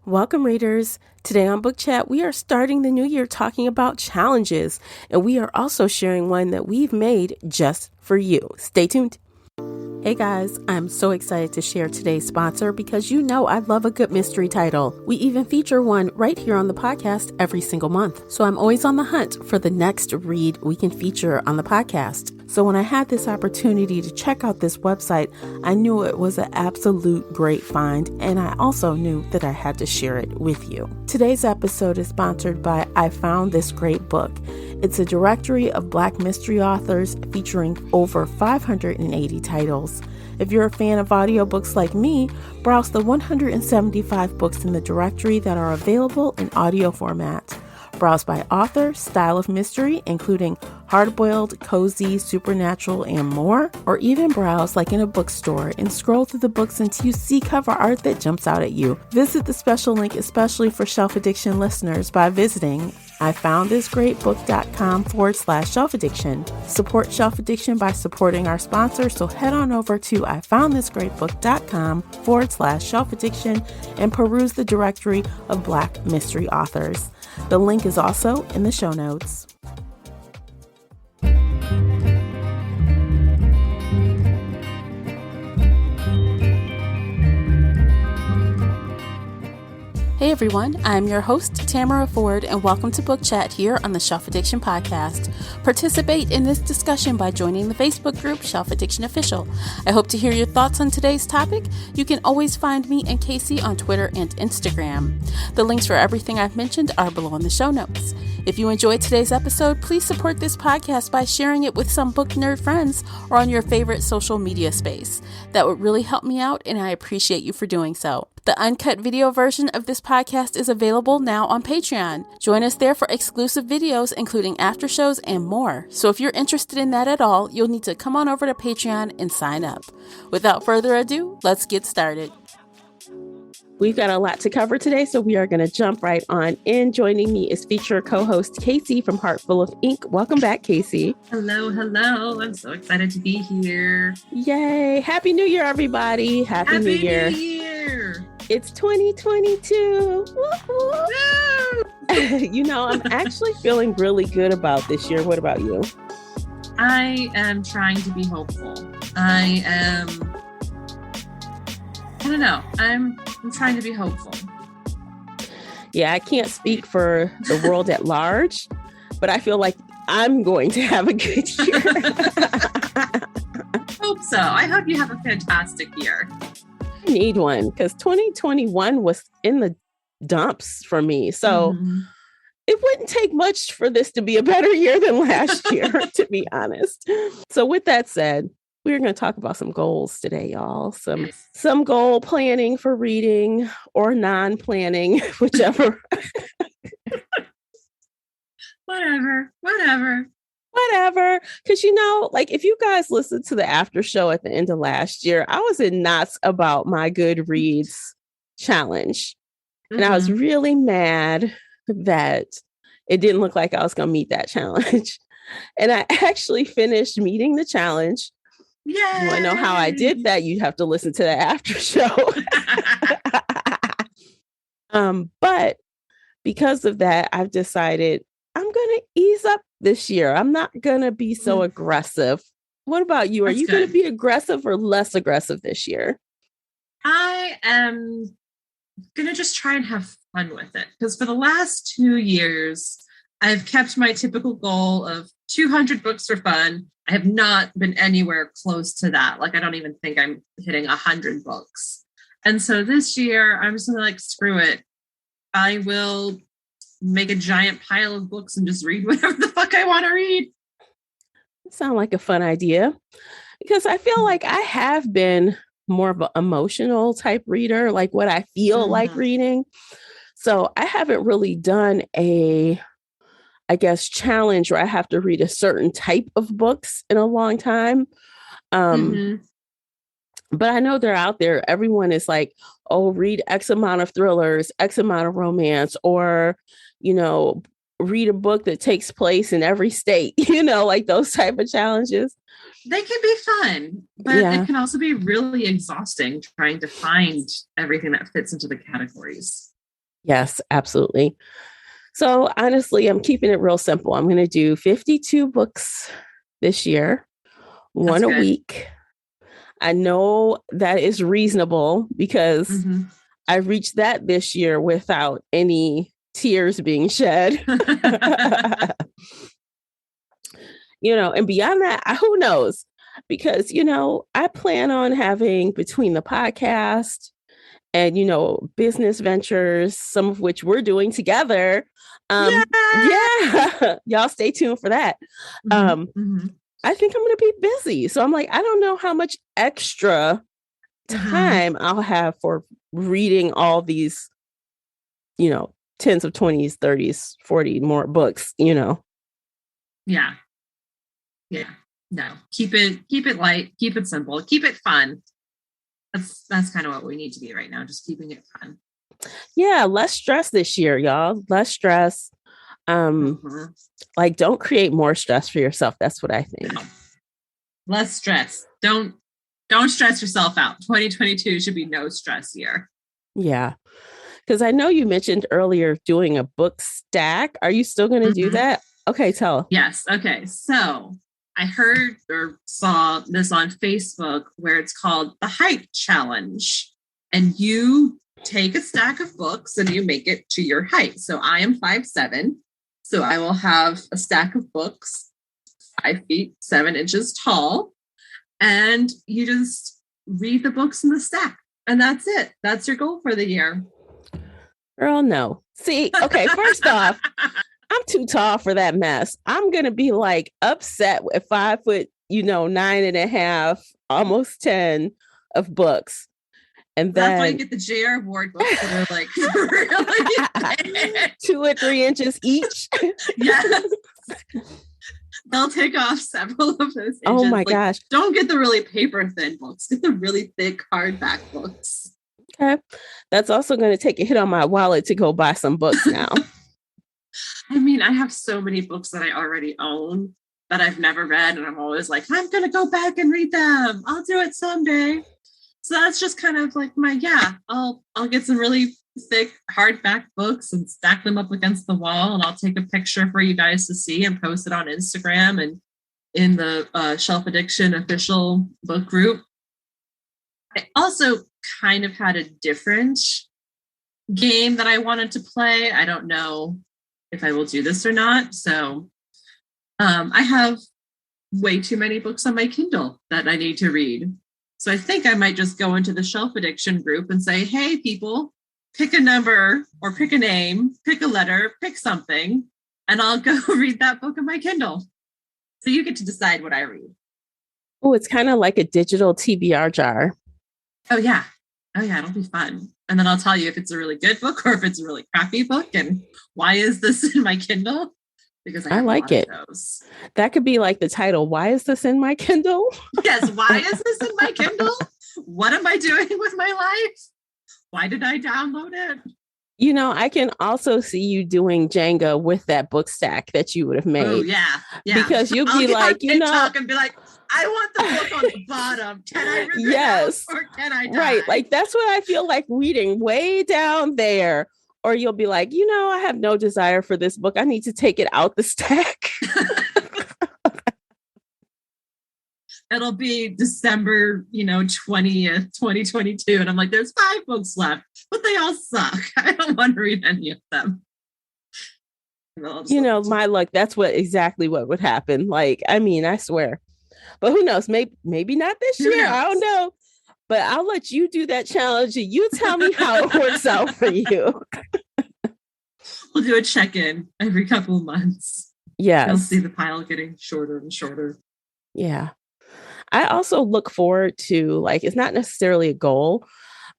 Welcome, readers. Today on Book Chat, we are starting the new year talking about challenges, and we are also sharing one that we've made just for you. Stay tuned. Hey guys, I'm so excited to share today's sponsor because you know I love a good mystery title. We even feature one right here on the podcast every single month. So I'm always on the hunt for the next read we can feature on the podcast. So when I had this opportunity to check out this website, I knew it was an absolute great find, and I also knew that I had to share it with you. Today's episode is sponsored by I Found This Great Book. It's a directory of Black mystery authors featuring over 580 titles. If you're a fan of audiobooks like me, browse the 175 books in the directory that are available in audio format. Browse by author, style of mystery, including hard-boiled, cozy, supernatural, and more, or even browse like in a bookstore and scroll through the books until you see cover art that jumps out at you. Visit the special link especially for Shelf Addiction listeners by visiting ifoundthisgreatbook.com/Shelf Addiction. Support Shelf Addiction by supporting our sponsor, so head on over to ifoundthisgreatbook.com/Shelf Addiction and peruse the directory of Black mystery authors. The link is also in the show notes. Hey everyone, I'm your host, Tamara Ford, and welcome to Book Chat here on the Shelf Addiction Podcast. Participate in this discussion by joining the Facebook group Shelf Addiction Official. I hope to hear your thoughts on today's topic. You can always find me and Casey on Twitter and Instagram. The links for everything I've mentioned are below in the show notes. If you enjoyed today's episode, please support this podcast by sharing it with some book nerd friends or on your favorite social media space. That would really help me out, and I appreciate you for doing so. The uncut video version of this podcast is available now on Patreon. Join us there for exclusive videos, including after shows and more. So if you're interested in that at all, you'll need to come on over to Patreon and sign up. Without further ado, let's get started. We've got a lot to cover today, so we are going to jump right on in. Joining me is feature co-host Casey from Heartful of Ink. Welcome back, Casey. Hello, hello. I'm so excited to be here. Yay. Happy New Year, everybody. Happy New Year. It's 2022. You know, I'm actually feeling really good about this year. What about you? I am trying to be hopeful. I don't know. I'm trying to be hopeful. Yeah, I can't speak for the world at large, but I feel like I'm going to have a good year. Hope so. I hope you have a fantastic year. I need one because 2021 was in the dumps for me. So it wouldn't take much for this to be a better year than last year, to be honest. So with that said, we're going to talk about some goals today, y'all. Some goal planning for reading or non-planning, whichever. Whatever. Because, you know, like if you guys listened to the after show at the end of last year, I was in knots about my Goodreads challenge. And I was really mad that it didn't look like I was going to meet that challenge. And I actually finished meeting the challenge. Yay! You want to know how I did that? You have to listen to the after show. But because of that, I've decided I'm going to ease up this year. I'm not going to be so aggressive. What about you? Are you going to be aggressive or less aggressive this year? I am going to just try and have fun with it. Because for the last 2 years, I've kept my typical goal of 200 books for fun. I have not been anywhere close to that. Like, I don't even think I'm hitting 100 books. And so this year, I'm just going to like, screw it. I will make a giant pile of books and just read whatever the fuck I want to read. Sound like a fun idea. Because I feel like I have been more of an emotional type reader, like what I feel like reading. So I haven't really done a challenge where I have to read a certain type of books in a long time. But I know they're out there. Everyone is like, oh, read X amount of thrillers, X amount of romance, or, you know, read a book that takes place in every state, you know, like those type of challenges. They can be fun, but it can also be really exhausting trying to find everything that fits into the categories. Yes, absolutely. So honestly, I'm keeping it real simple. I'm going to do 52 books this year, That's one a good. week. I know that is reasonable because Mm-hmm. I reached that this year without any tears being shed. And beyond that, who knows? Because, I plan on having between the podcast and, business ventures, some of which we're doing together. Yeah. Yeah, y'all stay tuned for that. Mm-hmm. Um, Mm-hmm. I think I'm going to be busy. So I'm like, I don't know how much extra Mm-hmm. time I'll have for reading all these, you know, tens of 20s, 30s, 40 more books. Yeah. Yeah. No. Keep it light, keep it simple, keep it fun. That's kind of what we need to be right now, just keeping it fun. Yeah, less stress this year, y'all. Less stress. Um, Mm-hmm. like don't create more stress for yourself. That's what I think. No. Less stress. Don't stress yourself out. 2022 should be no stress year. Yeah. Because I know you mentioned earlier doing a book stack. Are you still going to do Mm-hmm. that? Okay, tell. Yes. Okay. So I heard or saw this on Facebook where it's called the Height Challenge. And you take a stack of books and you make it to your height. So I am 5'7". So I will have a stack of books 5 feet 7 inches tall. And you just read the books in the stack. And that's it. That's your goal for the year. Girl, no. See, okay, first off, I'm too tall for that mess. I'm going to be like upset at 5 foot, 9.5, almost 10 of books. And That's why you then get the JR Award books that are like really big. 2 or 3 inches each. Yes. They'll take off several of those inches. Oh my gosh. Don't get the really paper thin books. Get the really thick hardback books. Okay. That's also going to take a hit on my wallet to go buy some books now. I mean, I have so many books that I already own that I've never read. And I'm always like, I'm going to go back and read them. I'll do it someday. So that's just kind of like I'll get some really thick hardback books and stack them up against the wall. And I'll take a picture for you guys to see and post it on Instagram and in the Shelf Addiction official book group. I also kind of had a different game that I wanted to play. I don't know if I will do this or not. So I have way too many books on my Kindle that I need to read. So I think I might just go into the Shelf Addiction group and say, hey, people, pick a number or pick a name, pick a letter, pick something, and I'll go read that book on my Kindle. So you get to decide what I read. Oh, it's kind of like a digital TBR jar. Oh, yeah. It'll be fun. And then I'll tell you if it's a really good book or if it's a really crappy book and why is this in my Kindle? Because I like it. That could be like the title. Why is this in my Kindle? Yes. Why is this in my Kindle? What am I doing with my life? Why did I download it? I can also see you doing Jenga with that book stack that you would have made. Oh, yeah. Because you'll be like, and be like, I want the book on the bottom. Can I read it or can I die? Right. Like that's what I feel like reading way down there. Or you'll be like, I have no desire for this book. I need to take it out the stack. It'll be December, 20th, 2022. And I'm like, there's 5 books left, but they all suck. I don't want to read any of them. My luck, that's exactly what would happen. Like, I mean, I swear. But who knows? Maybe not this year. I don't know. But I'll let you do that challenge and you tell me how it works out for you. We'll do a check-in every couple of months. Yeah. You'll see the pile getting shorter and shorter. Yeah. I also look forward to, it's not necessarily a goal,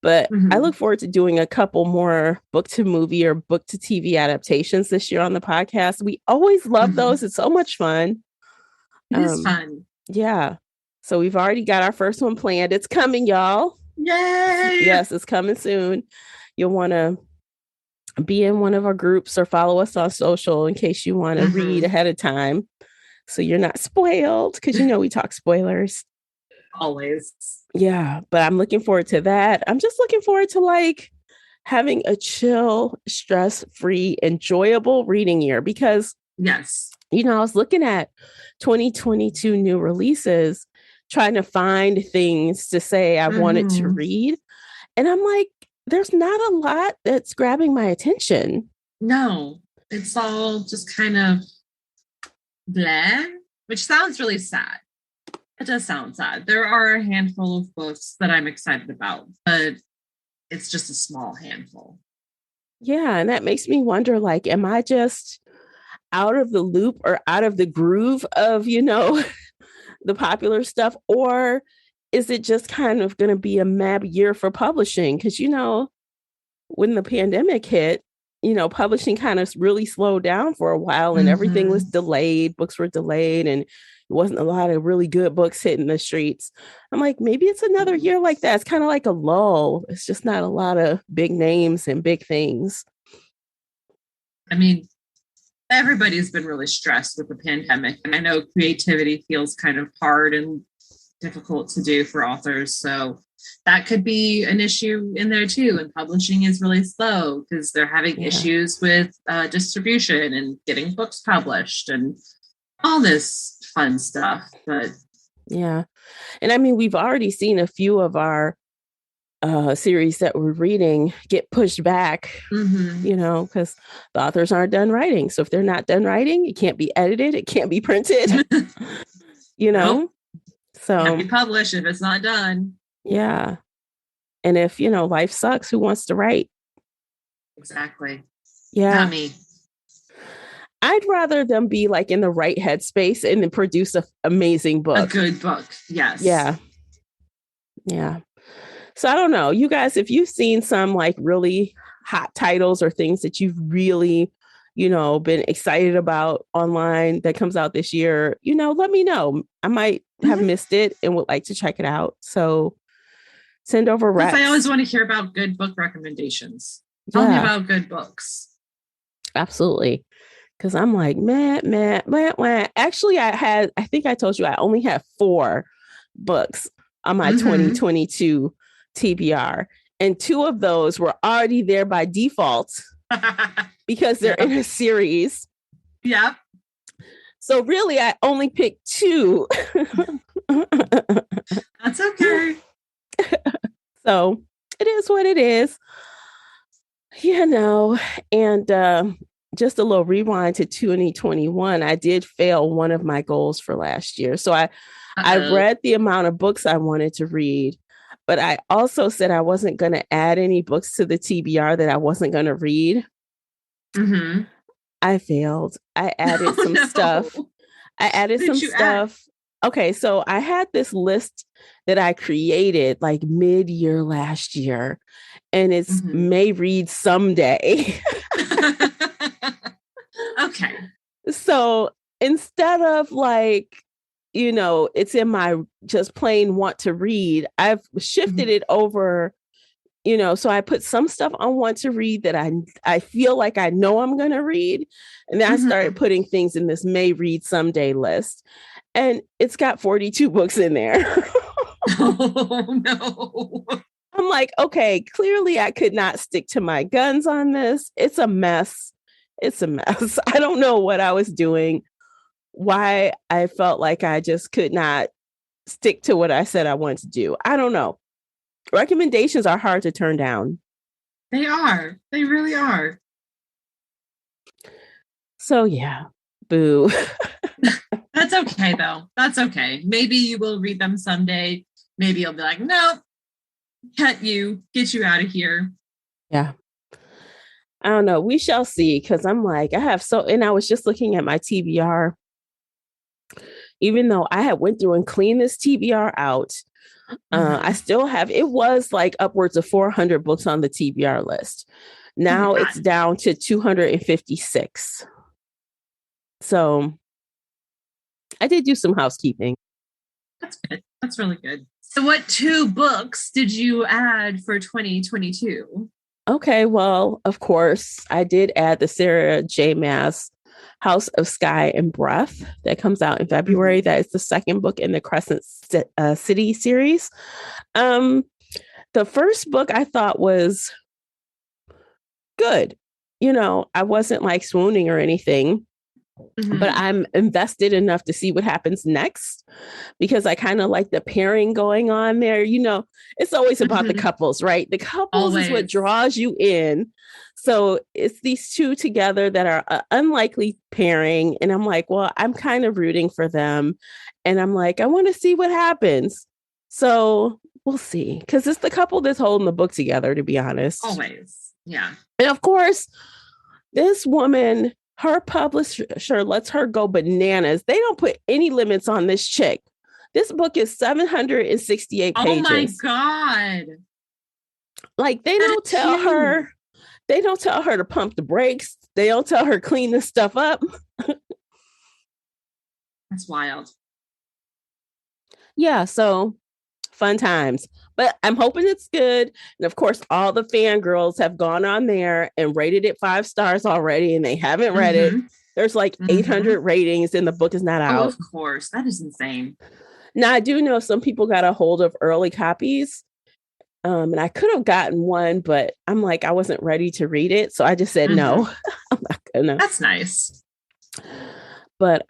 but I look forward to doing a couple more book to movie or book to TV adaptations this year on the podcast. We always love those. It's so much fun. It is fun. Yeah. So we've already got our first one planned. It's coming, y'all. Yay! Yes, it's coming soon. You'll want to be in one of our groups or follow us on social in case you want to read ahead of time. So you're not spoiled because, we talk spoilers. Always. Yeah. But I'm looking forward to that. I'm just looking forward to having a chill, stress-free, enjoyable reading year because, yes, I was looking at 2022 new releases, trying to find things to say I wanted to read. And I'm like, there's not a lot that's grabbing my attention. No, it's all just kind of blah, which sounds really sad. It does sound sad. There are a handful of books that I'm excited about, but it's just a small handful. Yeah, and that makes me wonder, like, am I just out of the loop or out of the groove of, the popular stuff? Or is it just kind of going to be a mad year for publishing? Because, when the pandemic hit, publishing kind of really slowed down for a while and everything was delayed. Books were delayed and it wasn't a lot of really good books hitting the streets. I'm like, maybe it's another year like that. It's kind of like a lull. It's just not a lot of big names and big things. I mean, everybody's been really stressed with the pandemic. And I know creativity feels kind of hard and difficult to do for authors. So that could be an issue in there too. And publishing is really slow because they're having issues with distribution and getting books published and all this fun stuff. But yeah. And I mean, we've already seen a few of our series that we're reading get pushed back, because the authors aren't done writing. So if they're not done writing, it can't be edited. It can't be printed, Nope. So can't be published if it's not done. Yeah. And if, life sucks, who wants to write? Exactly. Yeah. Not me. I'd rather them be like in the right headspace and then produce an amazing book. A good book. Yes. Yeah. Yeah. So I don't know. You guys, if you've seen some like really hot titles or things that you've really, been excited about online that comes out this year, let me know. I might have missed it and would like to check it out. So send over recs. I always want to hear about good book recommendations. Tell me about good books. Absolutely. Because I'm like, meh. Actually, I think I told you I only have 4 books on my 2022 TBR. And 2 of those were already there by default because they're in a series. Yep. So really, I only picked 2. That's okay. So it is what it is. And just a little rewind to 2021. I did fail one of my goals for last year. So I read the amount of books I wanted to read, but I also said I wasn't going to add any books to the TBR that I wasn't going to read. I failed. I added some stuff. Stuff. Okay, so I had this list that I created like mid-year last year, and it's may read someday. Okay. So instead of like, it's in my just plain want to read, I've shifted it over, so I put some stuff on want to read that I feel like I know I'm going to read. And then I started putting things in this may read someday list. And it's got 42 books in there. Oh, no. I'm like, okay, clearly I could not stick to my guns on this. It's a mess. I don't know what I was doing, why I felt like I just could not stick to what I said I wanted to do. I don't know. Recommendations are hard to turn down. They are. They really are. So yeah, boo. That's okay, though. That's okay. Maybe you will read them someday. Maybe you'll be like, no, get you out of here. Yeah. I don't know. We shall see. Because I'm like, and I was just looking at my TBR. Even though I had went through and cleaned this TBR out, I still have, it was like upwards of 400 books on the TBR list. Now it's down to 256. So I did do some housekeeping. That's good. That's really good. So what 2 books did you add for 2022? Okay, well, of course, I did add the Sarah J. Maas House of Sky and Breath that comes out in February. That is the second book in the Crescent City series. The first book I thought was good. You know, I wasn't like swooning or anything, but I'm invested enough to see what happens next because I kind of like the pairing going on there. You know, it's always about the couples, right? The couples is what draws you in. So it's these two together that are an unlikely pairing. And I'm like, well, I'm kind of rooting for them. And I'm like, I want to see what happens. So we'll see. Because it's the couple that's holding the book together, to be honest. Always. Yeah. And of course, this woman, her publisher lets her go bananas. They don't put any limits on this chick. This book is 768 pages. Oh my God. Like they don't tell her to pump the brakes. They don't tell her clean this stuff up. That's wild. Yeah, so fun times. But I'm hoping it's good. And of course, all the fangirls have gone on there and rated it 5 stars already, and they haven't read it. There's like 800 ratings, and the book is not out. Oh, of course. That is insane. Now, I do know some people got a hold of early copies. And I could have gotten one, but I'm like, I wasn't ready to read it. So I just said, no, I'm not gonna. That's nice. But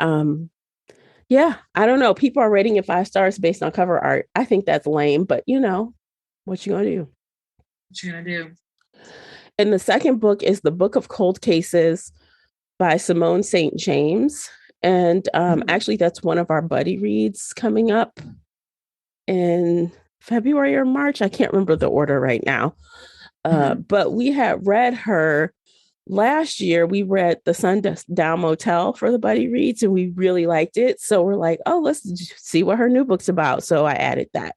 yeah, I don't know. People are rating it 5 stars based on cover art. I think that's lame, but you know, what you gonna do? What you gonna do? And the second book is The Book of Cold Cases by Simone St. James. And actually, that's one of our buddy reads coming up in February or March. I can't remember the order right now. But we had read her last year. We read The Sundown Motel for the buddy reads, and we really liked it. So we're like, oh, let's see what her new book's about. So I added that.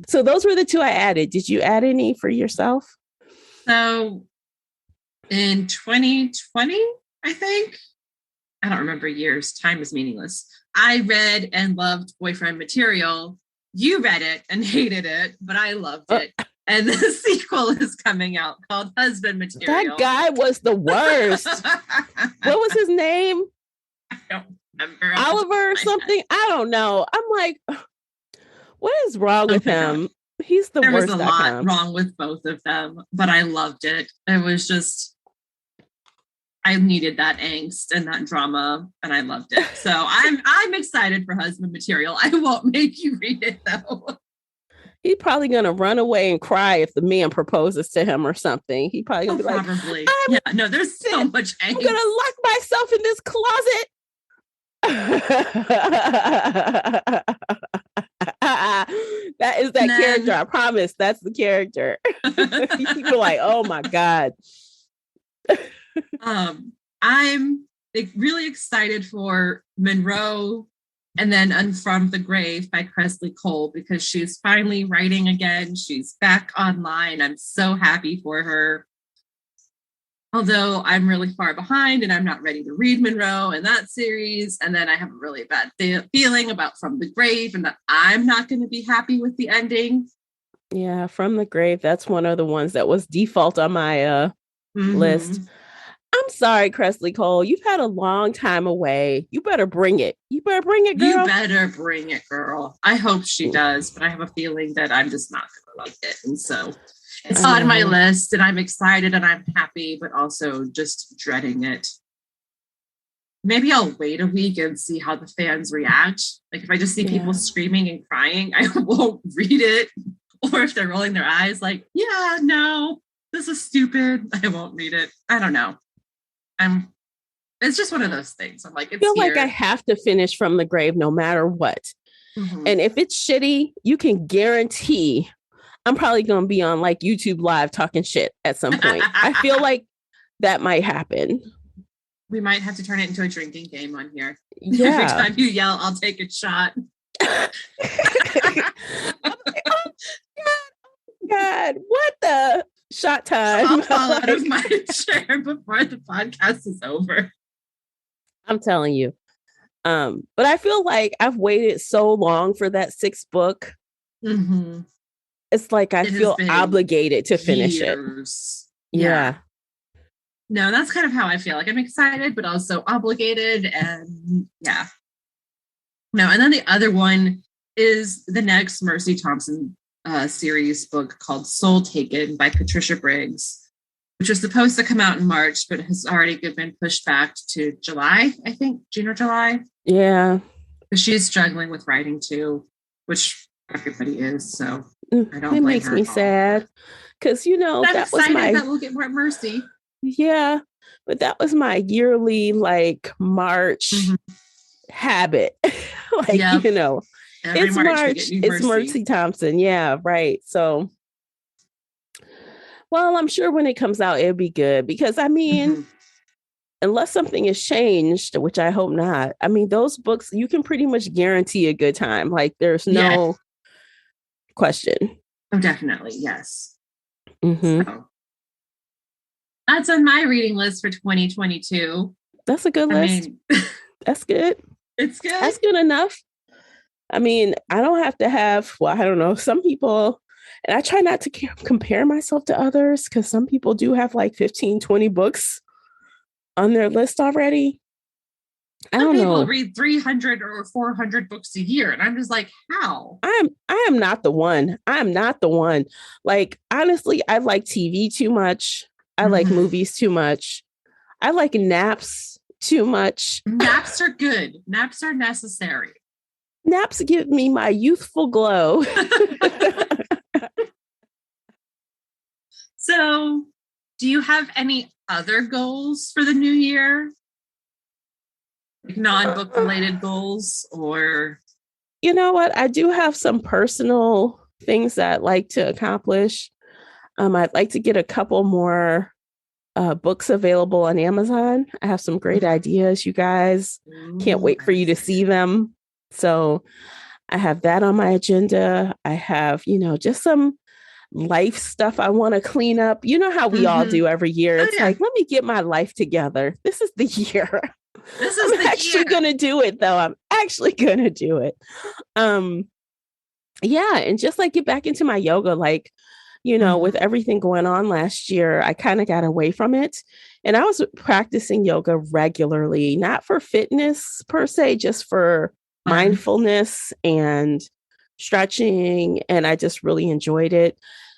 So those were the 2 I added. Did you add any for yourself? So in 2020, I think, I don't remember years. Time is meaningless. I read and loved Boyfriend Material. You read it and hated it, but I loved it. And the sequel is coming out called Husband Material. That guy was the worst. What was his name? I don't remember. Oliver or something? I don't know. I'm like, what is wrong with him? He's the worst. There was a lot wrong with both of them, but I loved it. It was just, I needed that angst and that drama, and I loved it. So I'm excited for Husband Material. I won't make you read it though. He's probably gonna run away and cry if the man proposes to him or something. He probably gonna be probably. Yeah, no, there's so much angst. I'm gonna lock myself in this closet. That is that character. I promise. That's the character. People like, oh my God. I'm really excited for Monroe and then From the Grave by Kresley Cole because she's finally writing again. She's back online. I'm so happy for her. Although I'm really far behind and I'm not ready to read Monroe and that series. And then I have a really bad feeling about From the Grave and that I'm not going to be happy with the ending. Yeah, From the Grave. That's one of the ones that was default on my list. I'm sorry, Kresley Cole. You've had a long time away. You better bring it. You better bring it, girl. You better bring it, girl. I hope she does, but I have a feeling that I'm just not going to like it. And so it's on my list, and I'm excited and I'm happy, but also just dreading it. Maybe I'll wait a week and see how the fans react. Like if I just see people screaming and crying, I won't read it. Or if they're rolling their eyes like, yeah, no, this is stupid, I won't read it. I don't know. It's just one of those things. I'm like, I feel like I have to finish From the Grave no matter what. And if it's shitty, you can guarantee I'm probably going to be on like YouTube Live talking shit at some point. I feel like that might happen. We might have to turn it into a drinking game on here. Yeah. Every time you yell, I'll take a shot. I'm like, oh God, what the shot time? I'll fall out of my chair before the podcast is over. I'm telling you. But I feel like I've waited so long for that 6th book. It's like I feel obligated to finish it. Yeah. No, that's kind of how I feel. Like I'm excited, but also obligated. And yeah. No, and then the other one is the next Mercy Thompson series book called Soul Taken by Patricia Briggs. which was supposed to come out in March, but has already been pushed back to July, I think, June or July. Yeah. Because she's struggling with writing too, which everybody is. So I don't It blame makes her me at all. sad because, I'm that was excited that we'll get more Mercy. Yeah, but that was my yearly like March habit. Like, Yep. Every it's March we March, get new it's Mercy. Mercy Thompson. Yeah, right. So, well, I'm sure when it comes out, it'll be good because I mean, unless something has changed, which I hope not, I mean, those books, you can pretty much guarantee a good time. Like, there's no question. Oh, definitely. Yes. Mm-hmm. So that's on my reading list for 2022. That's a good list. That's good. It's good. That's good enough. I mean, I don't have to have, well, I don't know, some people, and I try not to compare myself to others because some people do have like 15, 20 books on their list already. I don't know. Some people read 300 or 400 books a year, and I'm just like, how? I am not the one. I am not the one. Like, honestly, I like TV too much. I like movies too much. I like naps too much. Naps are good. Naps are necessary. Naps give me my youthful glow. So, do you have any other goals for the new year? Like non-book related goals or? You know what? I do have some personal things that I'd like to accomplish. I'd like to get a couple more books available on Amazon. I have some great ideas, you guys. Can't wait for you to see them. So I have that on my agenda. I have, just some life stuff I want to clean up. You know how we all do every year. It's like, let me get my life together. This is the year. I'm actually going to do it, though. I'm actually going to do it. Yeah. And just like get back into my yoga, like, with everything going on last year, I kind of got away from it. And I was practicing yoga regularly, not for fitness per se, just for mindfulness and stretching. And I just really enjoyed it.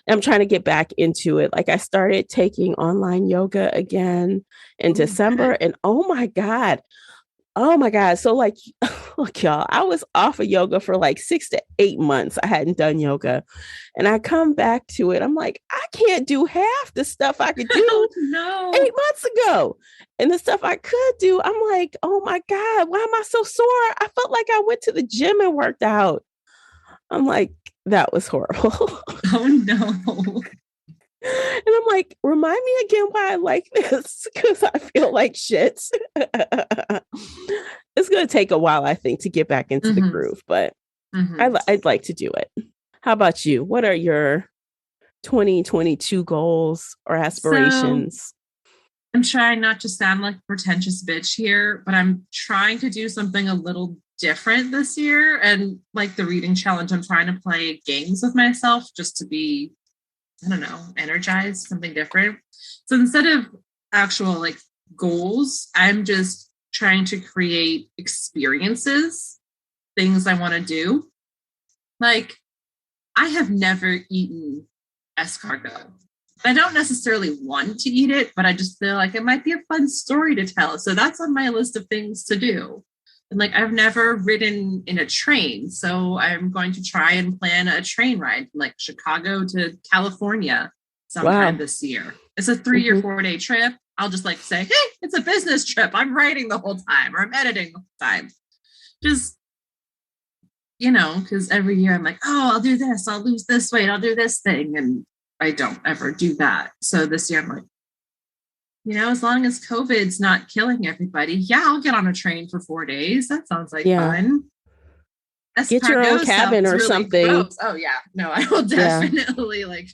I'm trying to get back into it. Like I started taking online yoga again in December. And oh my God. So like, look, y'all, I was off of yoga for like 6 to 8 months. I hadn't done yoga. And I come back to it. I'm like, I can't do half the stuff I could do 8 months ago. And the stuff I could do, I'm like, oh my God, why am I so sore? I felt like I went to the gym and worked out. I'm like, that was horrible. Oh no. And I'm like, remind me again why I like this, because I feel like shit. It's going to take a while, I think, to get back into the groove, but I'd like to do it. How about you? What are your 2022 goals or aspirations? So, I'm trying not to sound like a pretentious bitch here, but I'm trying to do something a little different this year. And like the reading challenge, I'm trying to play games with myself just to be, I don't know, energized, something different. So instead of actual like goals, I'm just trying to create experiences, things I want to do. Like, I have never eaten escargot. I don't necessarily want to eat it, but I just feel like it might be a fun story to tell. So that's on my list of things to do. And like, I've never ridden in a train. So I'm going to try and plan a train ride from like Chicago to California sometime this year. It's a 3 or 4 day trip. I'll just like say, hey, it's a business trip. I'm writing the whole time or I'm editing the whole time. Just, because every year I'm like, oh, I'll do this. I'll lose this weight. I'll do this thing. And I don't ever do that. So this year I'm like, as long as COVID's not killing everybody, yeah, I'll get on a train for 4 days. That sounds like fun. Get your own cabin or really something. Gross. Oh yeah. No, I will definitely like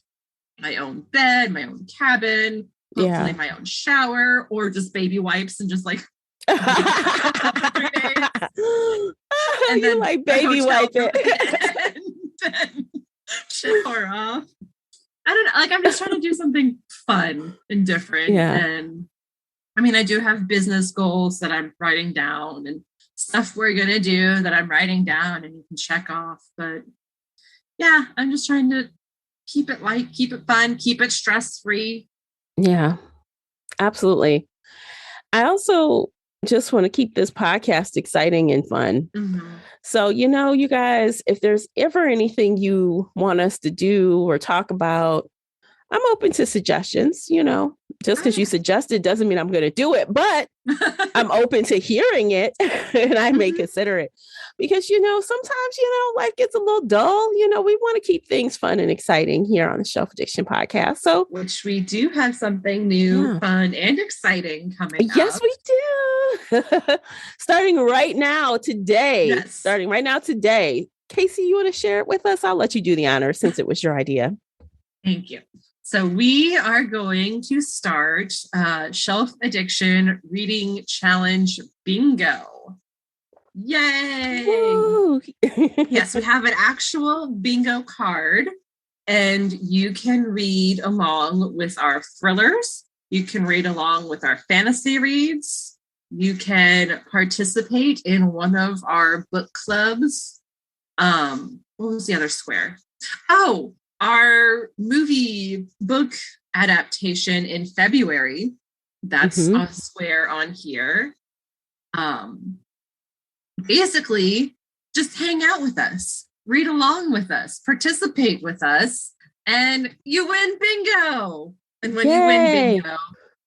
my own bed, my own cabin, hopefully my own shower, or just baby wipes and just like 3 days. And then like baby wipe it. and then shower off. I don't know. Like, I'm just trying to do something fun and different. Yeah. And I mean, I do have business goals that I'm writing down and stuff we're going to do that I'm writing down and you can check off. But yeah, I'm just trying to keep it light, keep it fun, keep it stress-free. Yeah, absolutely. I also just want to keep this podcast exciting and fun. Mm-hmm. So, you guys, if there's ever anything you want us to do or talk about, I'm open to suggestions. Just because you suggested doesn't mean I'm going to do it, but I'm open to hearing it and I may consider it because, sometimes, life gets a little dull. We want to keep things fun and exciting here on the Shelf Addiction podcast. So, which we do have something new, fun, and exciting coming up. Yes, we do. Starting right now today. Yes. Starting right now today. Casey, you want to share it with us? I'll let you do the honor since it was your idea. Thank you. So we are going to start Shelf Addiction Reading Challenge Bingo. Yay! Yes, we have an actual bingo card, and you can read along with our thrillers. You can read along with our fantasy reads. You can participate in one of our book clubs. What was the other square? Oh, our movie book adaptation in February. That's a square on here. Basically, just hang out with us, read along with us, participate with us, and you win bingo. And when you win bingo,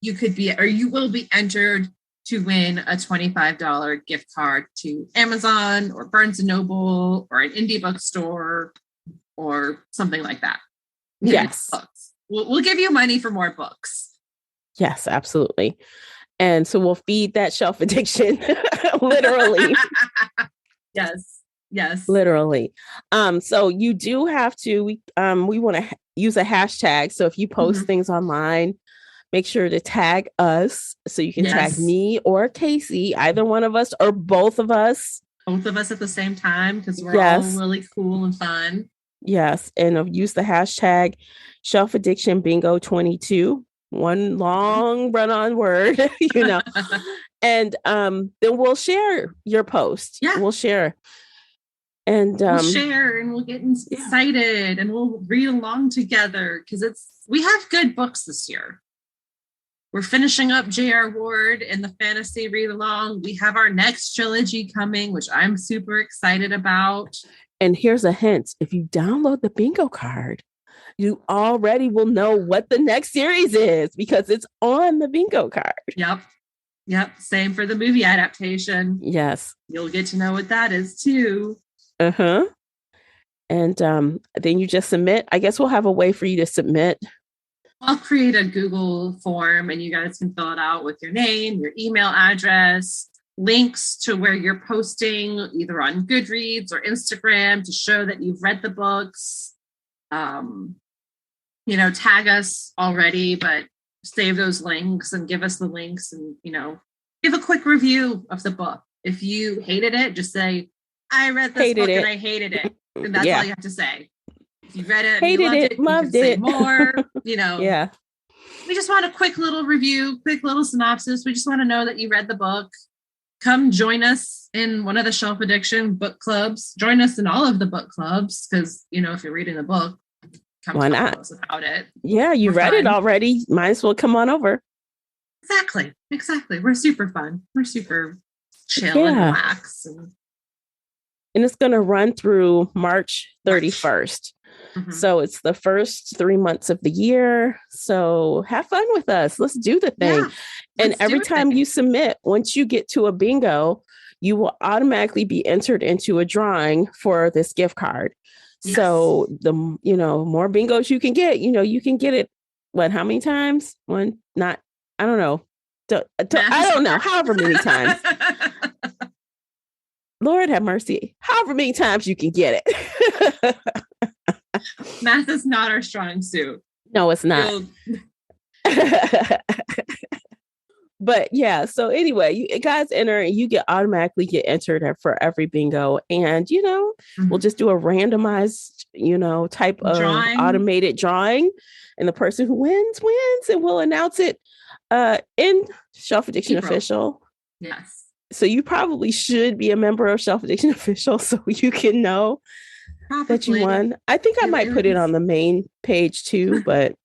you will be entered to win a $25 gift card to Amazon or Barnes & Noble or an indie bookstore or something like that. Yes. Books. We'll give you money for more books. Yes, absolutely. And so we'll feed that shelf addiction, literally. Yes. Literally. So you do have to, we want to use a hashtag. So if you post things online, make sure to tag us. So you can tag me or Casey, either one of us or both of us. Both of us at the same time, because we're all really cool and fun. Yes. And use the hashtag Shelf Addiction Bingo 22. One long run-on word, and then we'll share your post. Yeah, we'll share, and we'll share, and we'll get excited, and we'll read along together because we have good books this year. We're finishing up J.R. Ward and the fantasy read along. We have our next trilogy coming, which I'm super excited about. And here's a hint: if you download the bingo card, you already will know what the next series is because it's on the bingo card. Yep. Same for the movie adaptation. Yes. You'll get to know what that is too. And then you just submit. I guess we'll have a way for you to submit. I'll create a Google form and you guys can fill it out with your name, your email address, links to where you're posting either on Goodreads or Instagram to show that you've read the books. Tag us already, but save those links and give us the links and, give a quick review of the book. If you hated it, just say, I read this book and I hated it. And that's all you have to say. If you read it and you loved it, you can say more, Yeah. We just want a quick little review, quick little synopsis. We just want to know that you read the book. Come join us in one of the Shelf Addiction book clubs. Join us in all of the book clubs because, if you're reading the book, come why talk not? to us about it. Yeah, you read it already. Might as well come on over. Exactly. We're super fun. We're super chill and relax. And it's going to run through March 31st. So it's the first 3 months of the year. So have fun with us. Let's do the thing. Yeah, and every time you submit, once you get to a bingo, you will automatically be entered into a drawing for this gift card. Yes. So the, more bingos you can get, you can get it. How many times? I don't know. I don't know. However many times. Lord have mercy. However many times you can get it. Math is not our strong suit. No, it's not. But yeah, so anyway, you guys enter and you automatically get entered for every bingo. And, we'll just do a randomized, type of automated drawing. And the person who wins. And we'll announce it in Shelf Addiction Official. Yes. So you probably should be a member of Shelf Addiction Official so you can know that you won. I think I might put it on the main page too, but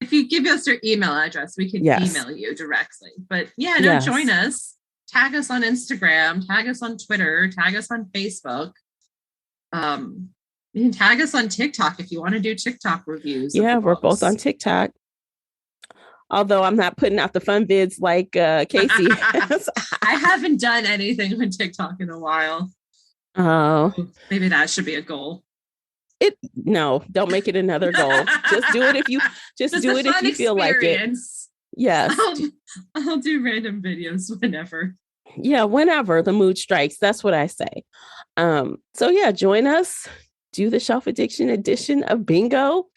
if you give us your email address, we can email you directly. But yeah, no, join us. Tag us on Instagram, tag us on Twitter, tag us on Facebook. You can tag us on TikTok if you want to do TikTok reviews. Yeah, we're both on TikTok. Although I'm not putting out the fun vids like Casey. I haven't done anything on TikTok in a while. Oh, maybe that should be a goal. No, don't make it another goal. Just do it if you feel like it. Yes. I'll do random videos whenever. Yeah, whenever the mood strikes. That's what I say. So yeah, join us. Do the Shelf Addiction edition of Bingo.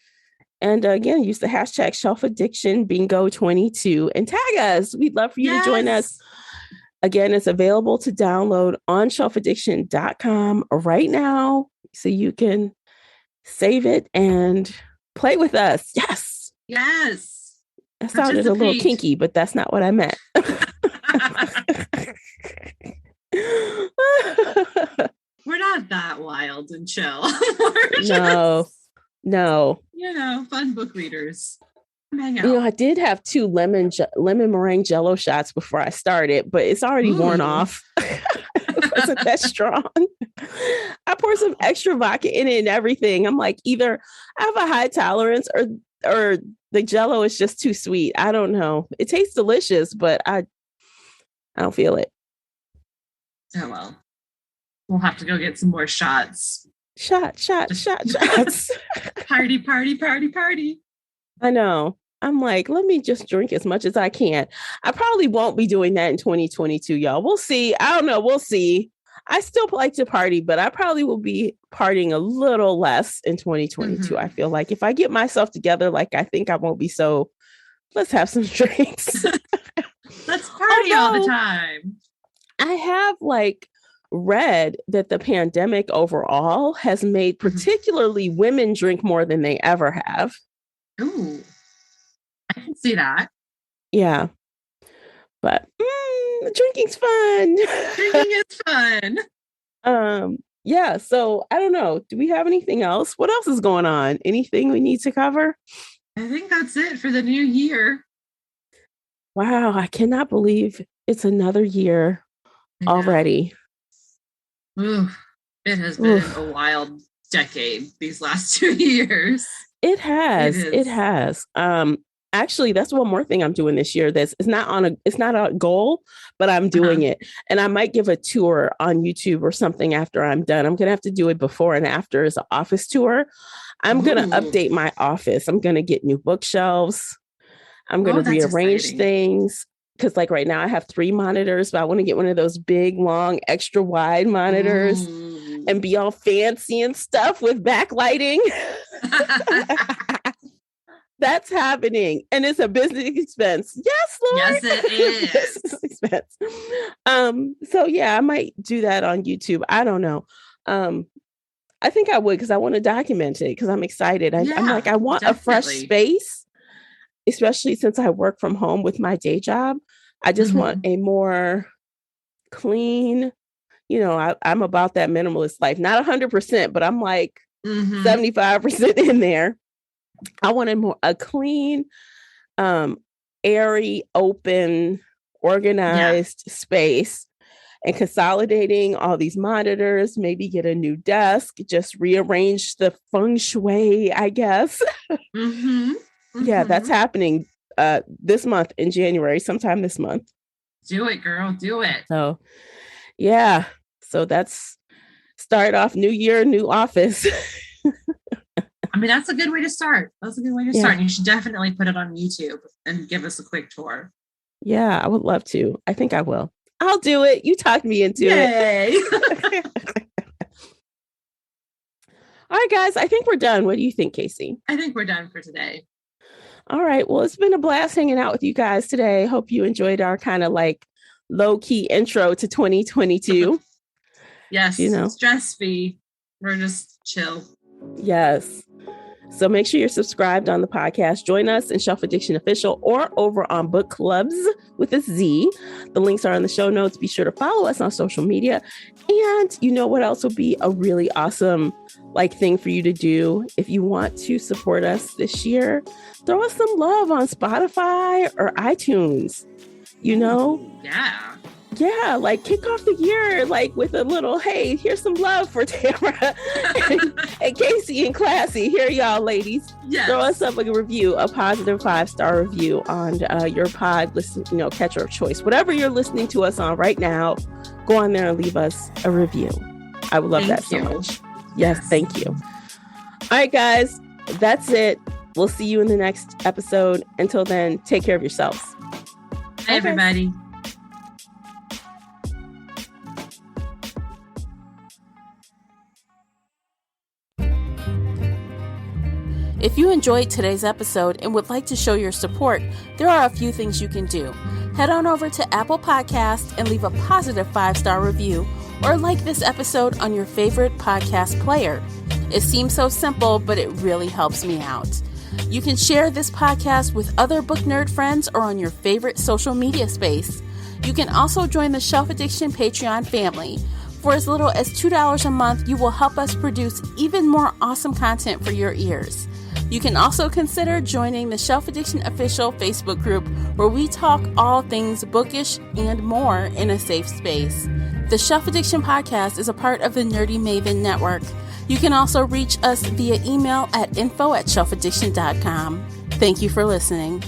And again, use the hashtag Shelf Addiction Bingo 22 and tag us. We'd love for you to join us. Again, it's available to download on shelfaddiction.com right now. So you can save it and play with us. Yes. Yes. That sounded a little kinky, but that's not what I meant. We're not that wild and chill. No. Fun book readers. Hang out. I did have 2 lemon meringue Jello shots before I started, but it's already worn off. It wasn't that strong. I poured some extra vodka in it and everything. I'm like, either I have a high tolerance or the Jello is just too sweet. I don't know. It tastes delicious, but I don't feel it. Oh well. We'll have to go get some more shots. Shots. Party. I know. I'm like, let me just drink as much as I can. I probably won't be doing that in 2022, y'all. We'll see. I don't know. We'll see. I still like to party, but I probably will be partying a little less in 2022. Mm-hmm. I feel like if I get myself together, like I think I won't be so, let's have some drinks. Let's party all the time. I have read that the pandemic overall has made particularly women drink more than they ever have. Ooh, I can see that. Yeah. But drinking's fun. Drinking is fun. Yeah. So I don't know. Do we have anything else? What else is going on? Anything we need to cover? I think that's it for the new year. Wow. I cannot believe it's another year already. Ooh, it has been a wild decade these last 2 years. It has. Actually, that's one more thing I'm doing this year. It's not a goal, but I'm doing it. And I might give a tour on YouTube or something after I'm done. I'm going to have to do it before and after as an office tour. I'm going to update my office. I'm going to get new bookshelves. I'm going to rearrange things. Because right now I have 3 monitors, but I want to get one of those big, long, extra wide monitors and be all fancy and stuff with backlighting. That's happening. And it's a business expense. Yes, Lord. Yes, it is. Business expense. So yeah, I might do that on YouTube. I don't know. I think I would because I want to document it because I'm excited. I'm like, I want a fresh space. Especially since I work from home with my day job, I just want a more clean, I'm about that minimalist life, not 100%, but I'm like 75% in there. I want a clean, airy, open, organized space and consolidating all these monitors, maybe get a new desk, just rearrange the feng shui, I guess. Yeah, that's happening this month in January, sometime this month. Do it, girl. Do it. So, yeah. So that's start off new year, new office. I mean, that's a good way to start. That's a good way to start. And you should definitely put it on YouTube and give us a quick tour. Yeah, I would love to. I think I will. I'll do it. You talked me into it. All right, guys. I think we're done. What do you think, Casey? I think we're done for today. All right. Well, it's been a blast hanging out with you guys today. Hope you enjoyed our kind of low-key intro to 2022. Yes. Stress-free. We're just chill. Yes. So make sure you're subscribed on the podcast. Join us in Shelf Addiction Official or over on Book Clubs with a Z. The links are in the show notes. Be sure to follow us on social media. And you know what else would be a really awesome thing for you to do if you want to support us this year? Throw us some love on Spotify or iTunes. Yeah, kick off the year with a little, hey, here's some love for Tamara and Casey and Classy. Here, y'all, ladies. Yes. Throw us up a review, a positive 5-star review on your pod catcher of choice. Whatever you're listening to us on right now, go on there and leave us a review. I would love that so much. Yes, thank you. All right, guys, that's it. We'll see you in the next episode. Until then, take care of yourselves. Hi, everybody. If you enjoyed today's episode and would like to show your support, there are a few things you can do. Head on over to Apple Podcasts and leave a positive 5-star review, or like this episode on your favorite podcast player. It seems so simple, but it really helps me out. You can share this podcast with other book nerd friends or on your favorite social media space. You can also join the Shelf Addiction Patreon family. For as little as $2 a month, you will help us produce even more awesome content for your ears. You can also consider joining the Shelf Addiction Official Facebook group, where we talk all things bookish and more in a safe space. The Shelf Addiction Podcast is a part of the Nerdy Maven Network. You can also reach us via email at info@shelfaddiction.com. Thank you for listening.